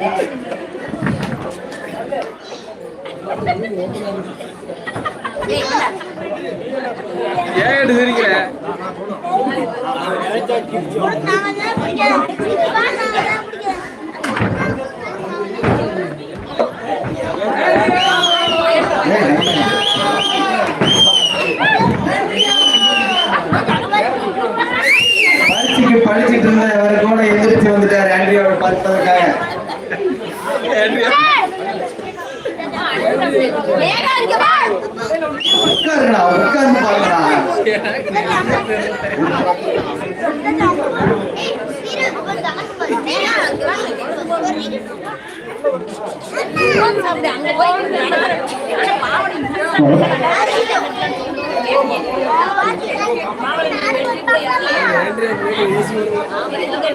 ஏன் எடுக்கிறீங்களே? படிச்சுட்டு இருந்த கூட எந்திரிச்சு வந்துட்டார் ஆண்ட்ரியாவை பார்ப்பதற்காக. உட்காருடா, உட்கார்ந்து பாருடா.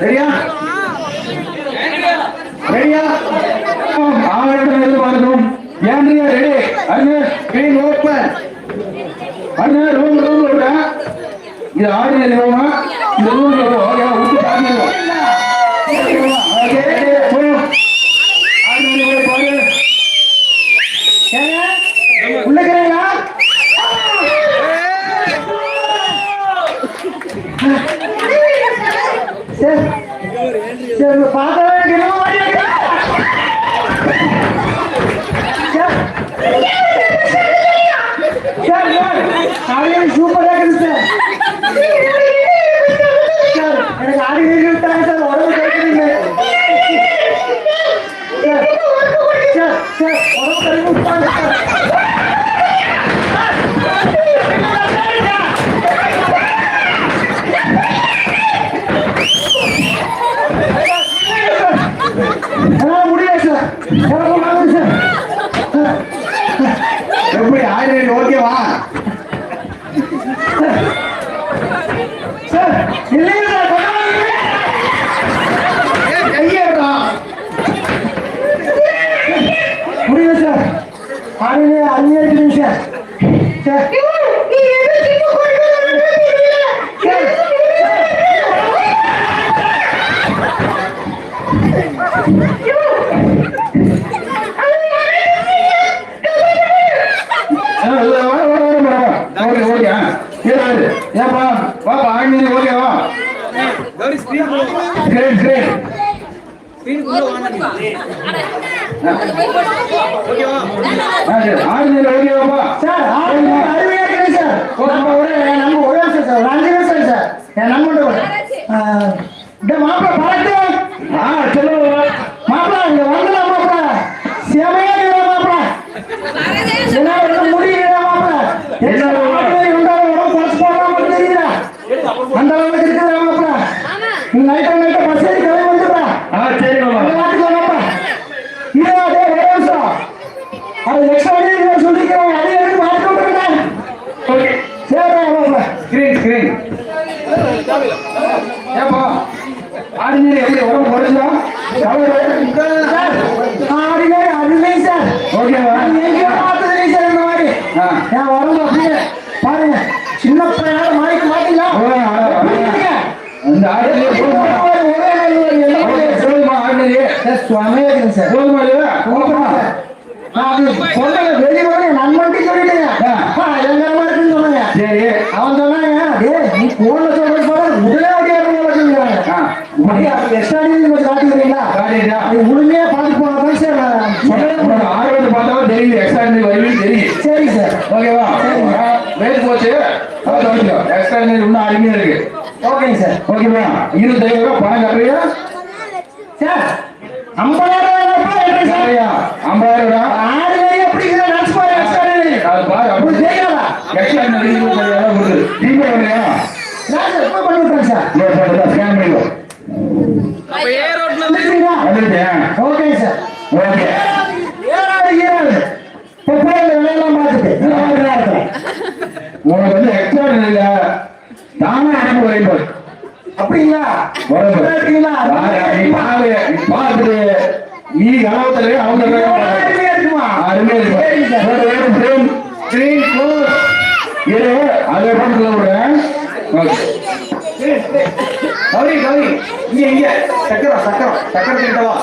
ரெடியா ரெடியா ஆவணத்தில் பார்க்கணும். Andrea ready. அண்ணே ஸ்கிரீன் ஓபன். அண்ணே ரூம் விட இது ஆர்டினரி ரூமா? இந்த ரூம்ல ஓகே ஊட்டி பாருங்க. ஓகே போ. ஆர்டினரி ரூம் பாருங்க. ஏங்க உள்ள கேங்க. சரி சரி பாத்தவே கிளம்ப மாட்டீங்க. சூப்பரா இருக்கு சார். எனக்கு ஆடி விட்டாங்க சார். உடம்பு கேட்குறீங்க சார். சார் உடம்பு கழிவு விட்டாங்க சார். முடியாது சார். எப்படி ஆயிரம் ஓகேவா சார்? இல்லைங்க சார், கையேறா முடியும் சார். ஆயிரம் அஞ்சு சார். சார் ஏப்பா வாப்பா ஆங்கிலி ஓகேவா? Great great. ஆங்கிலி ஓகேவாப்பா? சார் ஆங்கிலி அருமையா இருக்கு சார். நம்ம ஒரே சார் 5 நிமிஷம் சார். என் நம்பர் இந்த மாப்பிள பாட்டு சொல்லுங்க மாப்பிள. இங்க வந்துடலாம் மாப்பிள. சேமையா இருக்கா மாப்பிள? என்ன முடியல மாப்பிள? என்ன அந்த அளவுக்கு இருக்கிற மாப்பிள. நைட்டா பஸ் ஏறி கிளம்பி வந்துடுறா. சரி மாப்பிள. இதே அதே ஒரே நிமிஷம் அது நெக்ஸ்ட் வண்டி சொல்லிக்கிறோம். அதே எடுத்து மாற்றி விட்டுருக்கேன். ஓகே சரி மாப்பிள. ஸ்கிரீன் ஸ்கிரீன் ஏப்பா ஆர்டினரி எப்படி உடம்பு குறைச்சா? ஆர்டினரி அதுவே சார். ஓகேவா? எங்கேயோ பார்த்தது சார் இந்த மாதிரி. என் உடம்பு அப்படியே பாருங்க. சின்ன பையனால மாறிக்க மாட்டீங்களா? அந்த ஆர்டினரி நண்பன்ட்டு சொல்லிட்டேங்க. எங்கரமா இருக்குன்னு சொன்னாங்க. சரி அவன் சொன்னாங்க நீ போன்ல சொல்றது போல முதலே முழுமையா பார்த்து போனா சார். ஆர்வத்தை பார்த்தா தெரியுது. எக்ஸ்ட்ராடினரி வருவீங்க தெரியும். சரி சார் ஓகேவா? வேலை போச்சு. எக்ஸ்ட்ராடினரி இன்னும் அருமையா இருக்கு. ஓகேங்க சார். ஓகேவா? 25,000 ரூபாய் பணம் கட்டுறீங்க சார். 50,000 சரியா? 50,000 ஆர்டினரி எப்படி நினைச்சு பாரு. எக்ஸ்ட்ராடினரி அது பாரு அப்படி தெரியாதா? எக்ஸ்ட்ராடினரி கொடுக்குது. நீங்க பண்ணலையா? நான் சார் இப்போ பண்ணிவிட்டேன் சார். ஸ்கேன் பண்ணிடுவோம். Okay sir. ஓகே வேலையெல்லாம் பார்த்துட்டு உனக்கு வந்து எக்ஸ்ட்ராடினரியில தானே அனுப்பி வரைப்போம். அப்படிங்களா? பார்த்துட்டு நீ கலவத்துல அவங்க இருக்குமா? அருமையா இருக்கும். அதை பண்றத விட கௌரி கௌரி இங்க சக்கரம் சக்கரம் சக்கரம் கிட்டவா